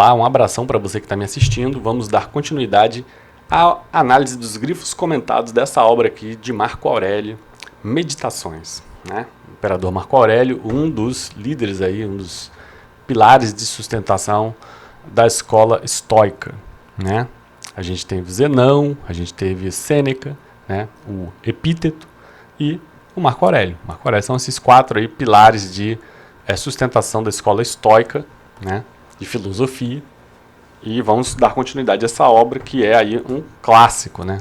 Olá, um abração para você que está me assistindo. Vamos dar continuidade à análise dos grifos comentados dessa obra aqui de Marco Aurélio, Meditações, né? O imperador Marco Aurélio, um dos líderes aí, um dos pilares de sustentação da escola estoica, né? A gente teve Zenão, a gente teve Sêneca, né? O Epíteto e o Marco Aurélio. Marco Aurélio são esses quatro aí pilares de sustentação da escola estoica, né? De filosofia, e vamos dar continuidade a essa obra que é aí um clássico, né,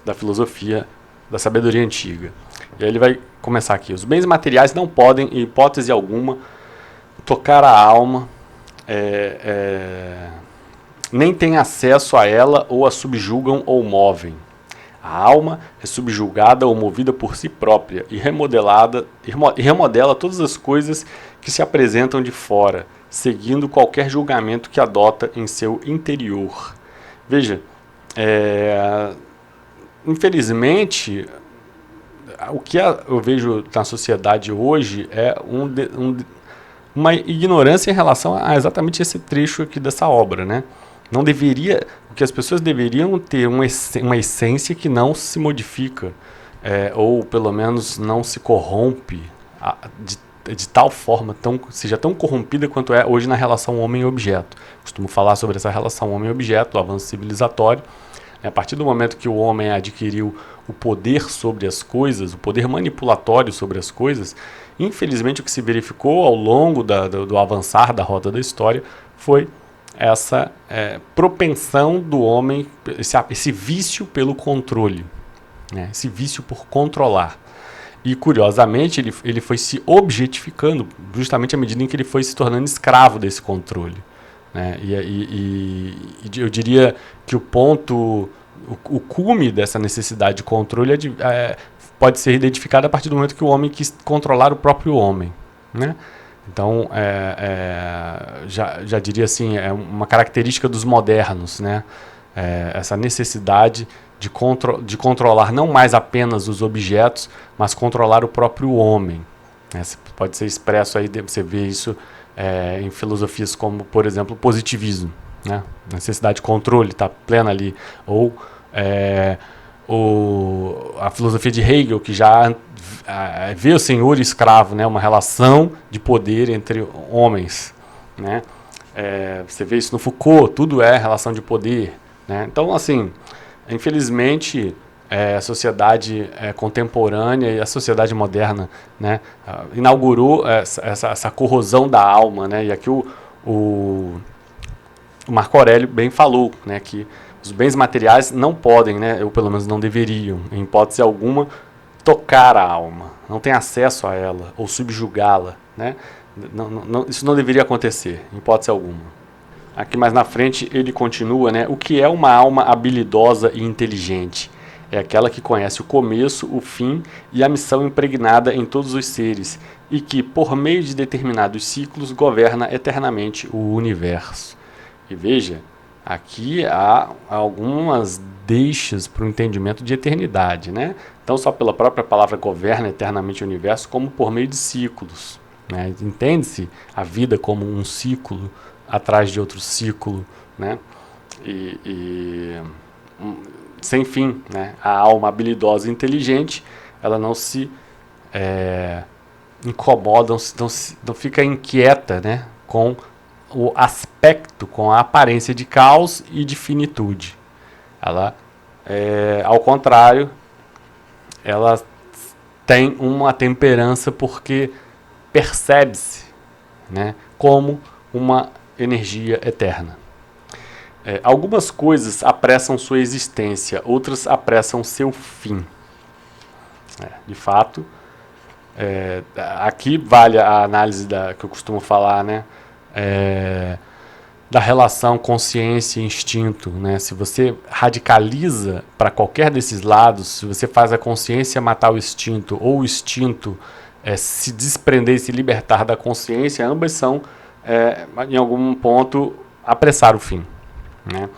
da filosofia, da sabedoria antiga. E aí ele vai começar aqui: os bens materiais não podem, em hipótese alguma, tocar a alma, nem têm acesso a ela ou a subjugam ou movem. A alma é subjugada ou movida por si própria e remodela todas as coisas que se apresentam de fora, seguindo qualquer julgamento que adota em seu interior. Veja, infelizmente, o que eu vejo na sociedade hoje é uma ignorância em relação a exatamente esse trecho aqui dessa obra, né? Não deveria, o que as pessoas deveriam ter uma essência que não se modifica, ou pelo menos não se corrompe de tal forma, seja tão corrompida quanto é hoje na relação homem-objeto. Costumo falar sobre essa relação homem-objeto, o avanço civilizatório. A partir do momento que o homem adquiriu o poder sobre as coisas, o poder manipulatório sobre as coisas, infelizmente o que se verificou ao longo do avançar da roda da história foi essa propensão do homem, esse vício pelo controle, né? Esse vício por controlar. E, curiosamente, ele foi se objetificando justamente à medida em que ele foi se tornando escravo desse controle, né? E eu diria que o cume dessa necessidade de controle pode ser identificado a partir do momento que o homem quis controlar o próprio homem, né? Então, já diria assim, é uma característica dos modernos, né? Essa necessidade de controlar não mais apenas os objetos, mas controlar o próprio homem. Pode ser expresso aí, você vê isso em filosofias como, por exemplo, o positivismo, né? A necessidade de controle está plena ali. Ou a filosofia de Hegel, que já vê o senhor e o escravo, né? Uma relação de poder entre homens, né? Você vê isso no Foucault, tudo é relação de poder, né? Então, assim, infelizmente, a sociedade contemporânea e a sociedade moderna, né, inaugurou essa corrosão da alma, né? E aqui o Marco Aurélio bem falou, né, que os bens materiais não podem, né, ou pelo menos não deveriam, em hipótese alguma, tocar a alma, não tem acesso a ela ou subjugá-la, né? Isso não deveria acontecer, em hipótese alguma. Aqui mais na frente ele continua, né? O que é uma alma habilidosa e inteligente? É aquela que conhece o começo, o fim e a missão impregnada em todos os seres e que, por meio de determinados ciclos, governa eternamente o universo. E veja, aqui há algumas deixas para o entendimento de eternidade, né? Então, só pela própria palavra governa eternamente o universo, como por meio de ciclos, né? Entende-se a vida como um ciclo atrás de outro ciclo, né? Sem fim, né? A alma habilidosa e inteligente, ela não se incomoda, não fica inquieta, né? Com o aspecto, com a aparência de caos e de finitude. Ela, ao contrário, ela tem uma temperança porque percebe-se, né, como uma energia eterna. Algumas coisas apressam sua existência, outras apressam seu fim. De fato, aqui vale a análise que eu costumo falar, né, da relação consciência e instinto, né? Se você radicaliza para qualquer desses lados, se você faz a consciência matar o instinto, ou o instinto se desprender e se libertar da consciência, ambas são, em algum ponto, apressar o fim, né?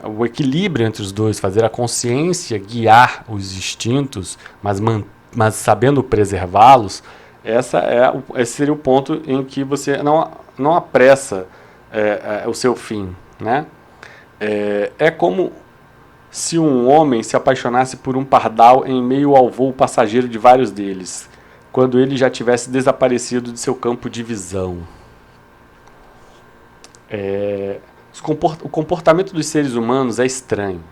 O equilíbrio entre os dois, fazer a consciência guiar os instintos, mas sabendo preservá-los, esse seria o ponto em que você não apressa o seu fim, né? É como se um homem se apaixonasse por um pardal em meio ao voo passageiro de vários deles, quando ele já tivesse desaparecido de seu campo de visão. O comportamento dos seres humanos é estranho.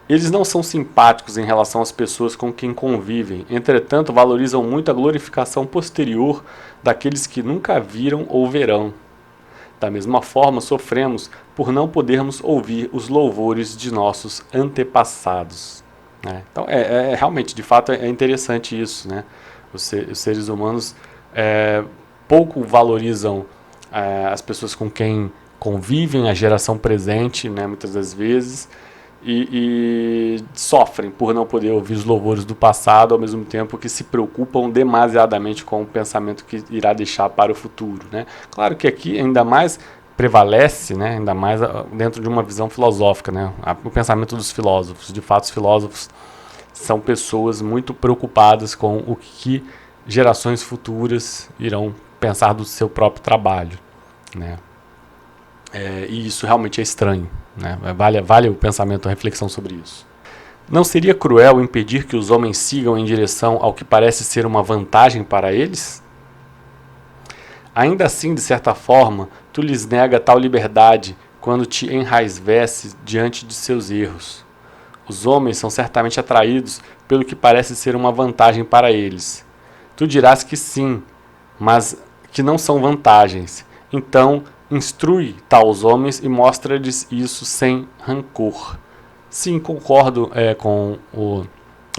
Eles não são simpáticos em relação às pessoas com quem convivem, entretanto valorizam muito a glorificação posterior daqueles que nunca viram ou verão. Da mesma forma, sofremos por não podermos ouvir os louvores de nossos antepassados. Né? Então, realmente, de fato, é interessante isso. Né? Os seres humanos pouco valorizam as pessoas com quem convivem, a geração presente, né, muitas das vezes, e sofrem por não poder ouvir os louvores do passado, ao mesmo tempo que se preocupam demasiadamente com o pensamento que irá deixar para o futuro. Né? Claro que aqui ainda mais prevalece, né, ainda mais dentro de uma visão filosófica, né, o pensamento dos filósofos. De fato, os filósofos são pessoas muito preocupadas com o que gerações futuras irão pensar do seu próprio trabalho. Né? E isso realmente é estranho. Né? Vale o pensamento, a reflexão sobre isso. Não seria cruel impedir que os homens sigam em direção ao que parece ser uma vantagem para eles? Ainda assim, de certa forma, tu lhes nega tal liberdade quando te enraivece diante de seus erros. Os homens são certamente atraídos pelo que parece ser uma vantagem para eles. Tu dirás que sim, mas que não são vantagens. Então, instrui tais homens e mostra-lhes isso sem rancor. Sim, concordo com o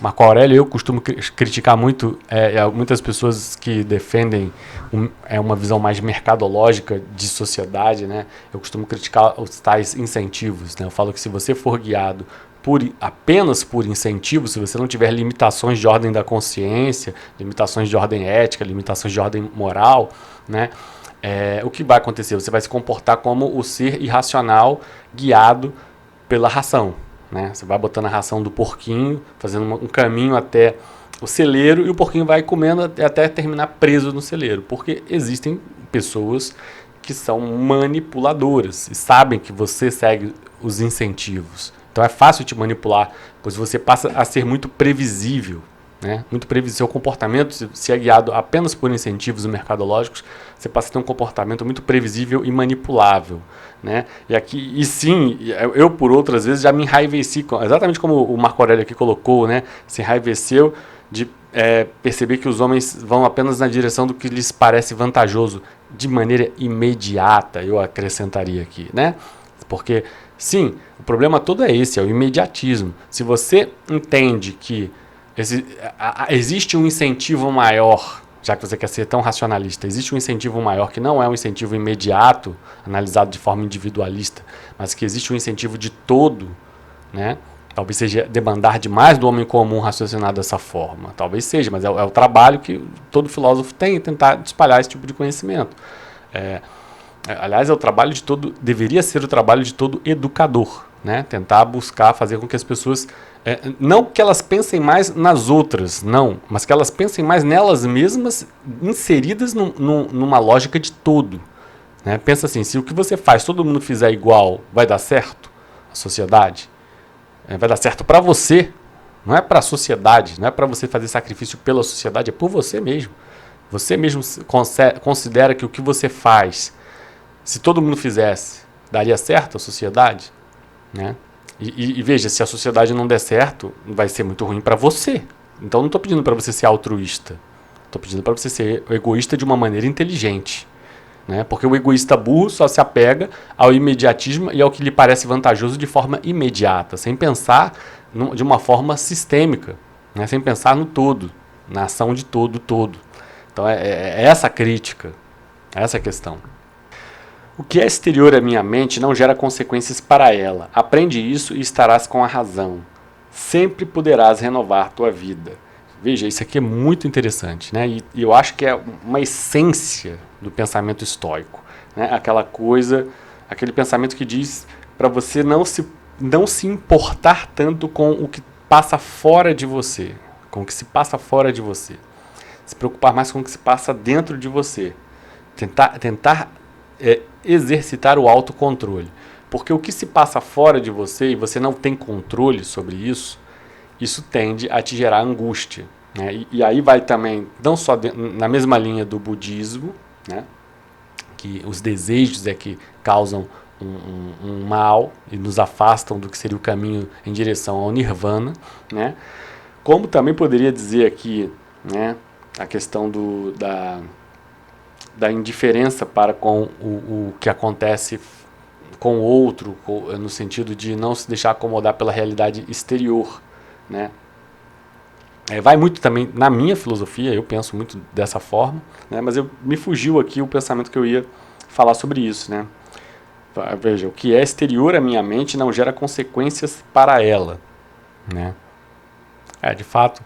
Marco Aurélio. Eu costumo criticar muito muitas pessoas que defendem uma visão mais mercadológica de sociedade. Né? Eu costumo criticar os tais incentivos. Né? Eu falo que se você for guiado apenas por incentivos, se você não tiver limitações de ordem da consciência, limitações de ordem ética, limitações de ordem moral, né? O que vai acontecer? Você vai se comportar como o ser irracional guiado pela ração. Né? Você vai botando a ração do porquinho, fazendo um caminho até o celeiro, e o porquinho vai comendo até terminar preso no celeiro. Porque existem pessoas que são manipuladoras e sabem que você segue os incentivos. Então é fácil te manipular, pois você passa a ser muito previsível. Né? Muito previsível. Seu comportamento, se é guiado apenas por incentivos mercadológicos, você passa a ter um comportamento muito previsível e manipulável. Né? E sim, eu por outras vezes já me enraiveci, exatamente como o Marco Aurélio aqui colocou, né? Se enraiveceu de perceber que os homens vão apenas na direção do que lhes parece vantajoso, de maneira imediata, eu acrescentaria aqui. Né? Porque, sim, o problema todo é esse, é o imediatismo. Se você entende que existe um incentivo maior, já que você quer ser tão racionalista, existe um incentivo maior que não é um incentivo imediato, analisado de forma individualista, mas que existe um incentivo de todo, né? Talvez seja demandar demais do homem comum raciocinar dessa forma. Talvez seja, mas é o trabalho que todo filósofo tem, tentar espalhar esse tipo de conhecimento. Aliás, deveria ser o trabalho de todo educador, né? Tentar buscar fazer com que as pessoas, não que elas pensem mais nas outras, não, mas que elas pensem mais nelas mesmas, inseridas numa lógica de todo. Né? Pensa assim, se o que você faz, todo mundo fizer igual, vai dar certo? A sociedade? Vai dar certo para você, não é para a sociedade, não é para você fazer sacrifício pela sociedade, é por você mesmo. Você mesmo considera que o que você faz, se todo mundo fizesse, daria certo à sociedade? Né? E veja, se a sociedade não der certo, vai ser muito ruim para você. Então não estou pedindo para você ser altruísta. Estou pedindo para você ser egoísta de uma maneira inteligente. Né? Porque o egoísta burro só se apega ao imediatismo e ao que lhe parece vantajoso de forma imediata, sem pensar de uma forma sistêmica, né? Sem pensar no todo, na ação de todo. Então é essa a crítica, é essa a questão. O que é exterior à minha mente não gera consequências para ela. Aprende isso e estarás com a razão. Sempre poderás renovar tua vida. Veja, isso aqui é muito interessante, né? E eu acho que é uma essência do pensamento estoico. Né? Aquele pensamento que diz para você não se importar tanto com o que passa fora de você, com o que se passa fora de você. Se preocupar mais com o que se passa dentro de você. Tentar exercitar o autocontrole. Porque o que se passa fora de você e você não tem controle sobre isso, isso tende a te gerar angústia. Né? E aí vai também, não só na mesma linha do budismo, né? Que os desejos é que causam um mal e nos afastam do que seria o caminho em direção ao nirvana, né? Como também poderia dizer aqui, né, a questão da indiferença para com o que acontece com o outro, no sentido de não se deixar acomodar pela realidade exterior, né? Vai muito também na minha filosofia, eu penso muito dessa forma, né? Mas me fugiu aqui o pensamento que eu ia falar sobre isso, né? Veja, o que é exterior à minha mente não gera consequências para ela, né? De fato,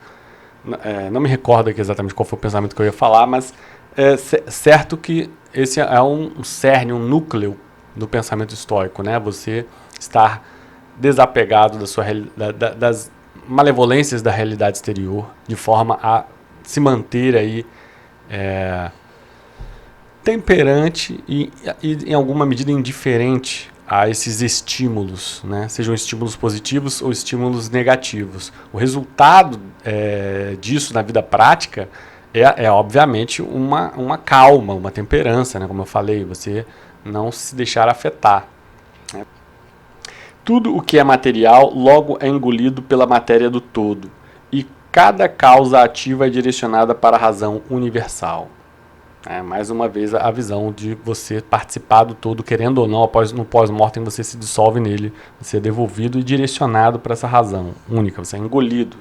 não me recordo aqui exatamente qual foi o pensamento que eu ia falar, mas é certo que esse é um cerne, um núcleo do pensamento estoico, né? Você estar desapegado das malevolências da realidade exterior, de forma a se manter aí temperante e em alguma medida indiferente a esses estímulos, né? Sejam estímulos positivos ou estímulos negativos. O resultado disso na vida prática é obviamente uma calma, uma temperança, né? Como eu falei, você não se deixar afetar. Né? Tudo o que é material logo é engolido pela matéria do todo, e cada causa ativa é direcionada para a razão universal. Mais uma vez a visão de você participar do todo, querendo ou não, no pós-mortem você se dissolve nele, você é devolvido e direcionado para essa razão única, você é engolido,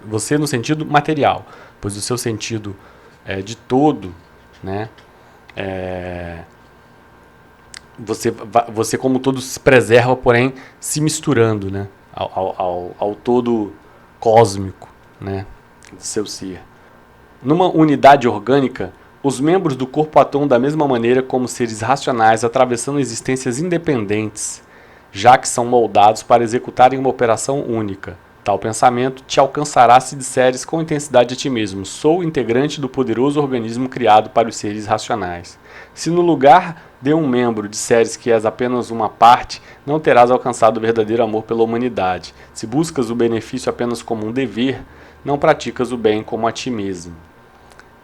você no sentido material, pois o seu sentido de todo, né, você como todo se preserva, porém se misturando, né, ao todo cósmico, né, do seu ser. Numa unidade orgânica, os membros do corpo atuam da mesma maneira como seres racionais, atravessando existências independentes, já que são moldados para executarem uma operação única. Tal pensamento te alcançará se disseres com intensidade a ti mesmo: sou integrante do poderoso organismo criado para os seres racionais. Se no lugar de um membro disseres que és apenas uma parte, não terás alcançado o verdadeiro amor pela humanidade. Se buscas o benefício apenas como um dever, não praticas o bem como a ti mesmo.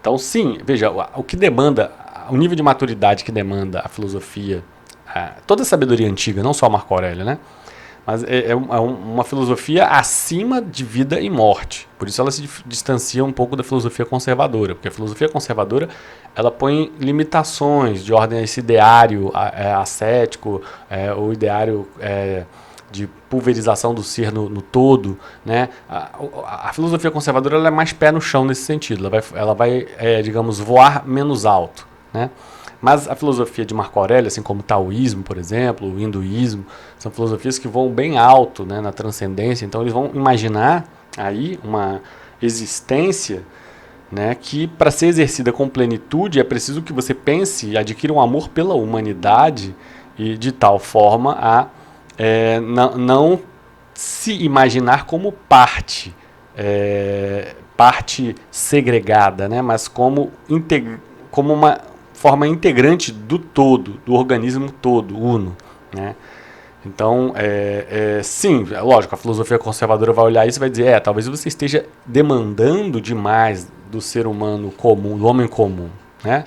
Então, sim, veja, o que demanda, o nível de maturidade que demanda a filosofia, toda a sabedoria antiga, não só Marco Aurélio, né? Mas é uma filosofia acima de vida e morte. Por isso ela se distancia um pouco da filosofia conservadora, porque a filosofia conservadora ela põe limitações de ordem a esse ideário ascético, o ideário de pulverização do ser no todo, né? A filosofia conservadora ela é mais pé no chão nesse sentido, ela vai digamos, voar menos alto, né? Mas a filosofia de Marco Aurélio, assim como o taoísmo, por exemplo, o hinduísmo, são filosofias que vão bem alto, né, na transcendência, então eles vão imaginar aí uma existência, né, que para ser exercida com plenitude é preciso que você pense e adquira um amor pela humanidade e de tal forma a não se imaginar como parte segregada, né? Mas como uma forma integrante do todo, do organismo todo, uno, né? Então, sim, lógico, a filosofia conservadora vai olhar isso e vai dizer, talvez você esteja demandando demais do ser humano comum, do homem comum, né?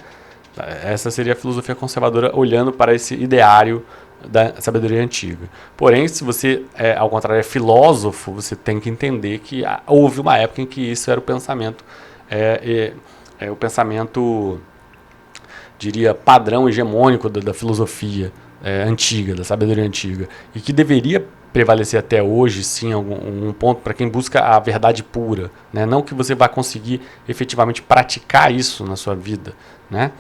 Essa seria a filosofia conservadora olhando para esse ideário da sabedoria antiga. Porém, se você, ao contrário, é filósofo, você tem que entender que houve uma época em que isso era o pensamento, o pensamento, diria, padrão hegemônico da filosofia antiga, da sabedoria antiga, e que deveria prevalecer até hoje, sim, um ponto para quem busca a verdade pura, né? Não que você vai conseguir efetivamente praticar isso na sua vida, né?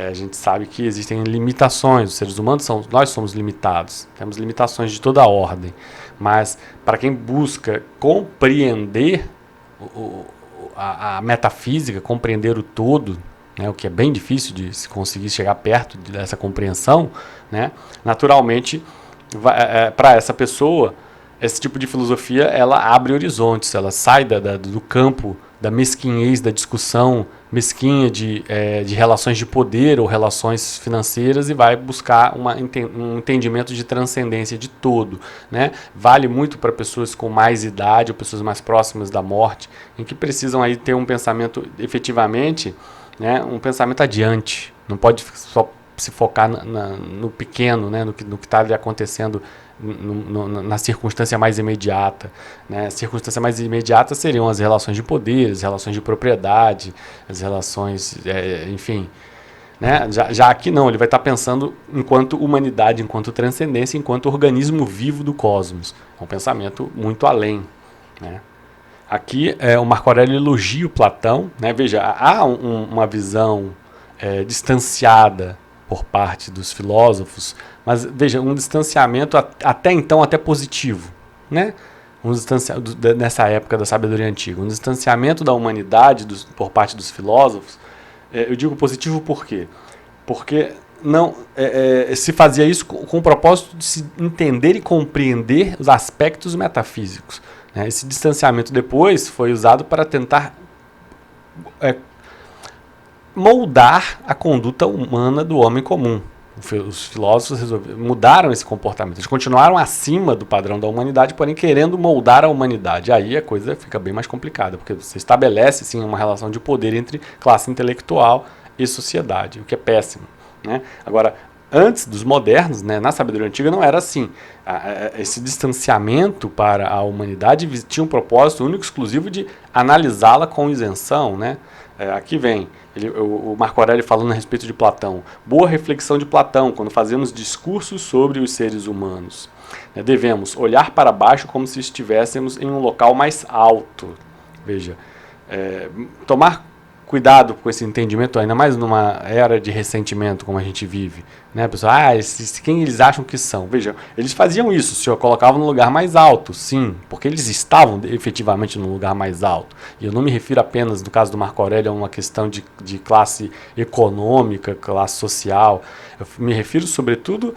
A gente sabe que existem limitações, os seres humanos nós somos limitados, temos limitações de toda a ordem, mas para quem busca compreender a metafísica, compreender o todo, né, o que é bem difícil de se conseguir chegar perto dessa compreensão, né, naturalmente, para essa pessoa, esse tipo de filosofia ela abre horizontes, ela sai do campo da mesquinhez da discussão mesquinha de relações de poder ou relações financeiras e vai buscar um entendimento de transcendência de todo, né? Vale muito para pessoas com mais idade ou pessoas mais próximas da morte, em que precisam aí ter um pensamento efetivamente, né, um pensamento adiante. Não pode só se focar no pequeno, né, no que está ali acontecendo na circunstância mais imediata, né? A circunstância mais imediata seriam as relações de poder, as relações de propriedade, as relações, enfim, né? Já aqui não, ele vai estar pensando enquanto humanidade, enquanto transcendência, enquanto organismo vivo do cosmos. É um pensamento muito além, né? Aqui o Marco Aurélio elogia o Platão, né? Veja, há uma visão distanciada por parte dos filósofos, mas veja, um distanciamento até então até positivo, né? Nessa época da sabedoria antiga, um distanciamento da humanidade por parte dos filósofos. Eu digo positivo por quê? Porque não se fazia isso com o propósito de se entender e compreender os aspectos metafísicos, né? Esse distanciamento depois foi usado para tentar moldar a conduta humana do homem comum. Os filósofos mudaram esse comportamento. Eles continuaram acima do padrão da humanidade, porém querendo moldar a humanidade. Aí a coisa fica bem mais complicada, porque você estabelece sim uma relação de poder entre classe intelectual e sociedade, o que é péssimo, né? Agora, antes dos modernos, né, na sabedoria antiga não era assim. Esse distanciamento para a humanidade tinha um propósito único e exclusivo de analisá-la com isenção, né? Aqui vem o Marco Aurélio falando a respeito de Platão. Boa reflexão de Platão, quando fazemos discursos sobre os seres humanos. Devemos olhar para baixo como se estivéssemos em um local mais alto. Veja, tomar cuidado com esse entendimento, ainda mais numa era de ressentimento como a gente vive, né? Pessoal, quem eles acham que são? Veja, eles faziam isso, se colocavam no lugar mais alto, sim, porque eles estavam efetivamente no lugar mais alto. E eu não me refiro apenas, no caso do Marco Aurélio, a uma questão de classe econômica, classe social. Eu me refiro, sobretudo,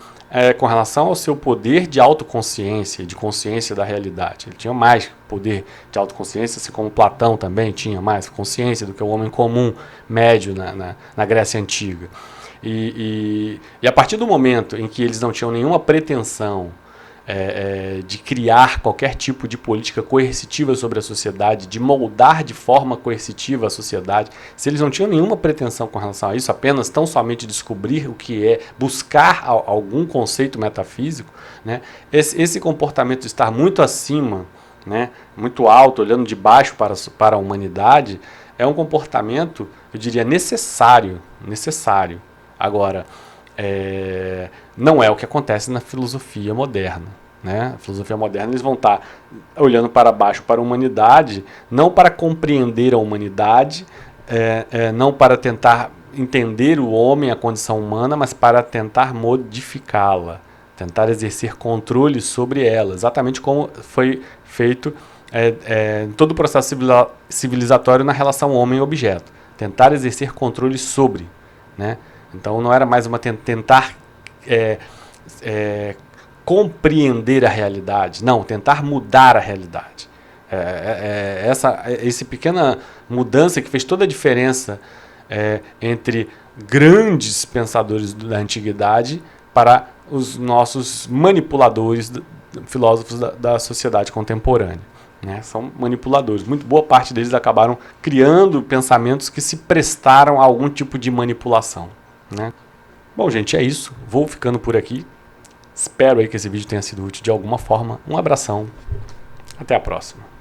com relação ao seu poder de autoconsciência, de consciência da realidade. Ele tinha mais poder de autoconsciência, assim como Platão também tinha mais consciência do que o homem comum, médio, na Grécia Antiga. E a partir do momento em que eles não tinham nenhuma pretensão de criar qualquer tipo de política coercitiva sobre a sociedade, de moldar de forma coercitiva a sociedade, se eles não tinham nenhuma pretensão com relação a isso, apenas tão somente descobrir o que é, buscar algum conceito metafísico, né, esse comportamento de estar muito acima, né, muito alto, olhando de baixo para a humanidade, é um comportamento, eu diria, necessário. Agora, não é o que acontece na filosofia moderna, né? A filosofia moderna, eles vão estar olhando para baixo para a humanidade, não para compreender a humanidade, não para tentar entender o homem, a condição humana, mas para tentar modificá-la, tentar exercer controle sobre ela, exatamente como foi feito em todo o processo civilizatório na relação homem-objeto, tentar exercer controle sobre, né? Então não era mais tentar compreender a realidade, não, tentar mudar a realidade. Essa pequena mudança que fez toda a diferença entre grandes pensadores da antiguidade para os nossos manipuladores, filósofos da sociedade contemporânea, né? São manipuladores. Muito boa parte deles acabaram criando pensamentos que se prestaram a algum tipo de manipulação, né? Bom, gente, é isso. Vou ficando por aqui. Espero aí que esse vídeo tenha sido útil de alguma forma. Um abração. Até a próxima.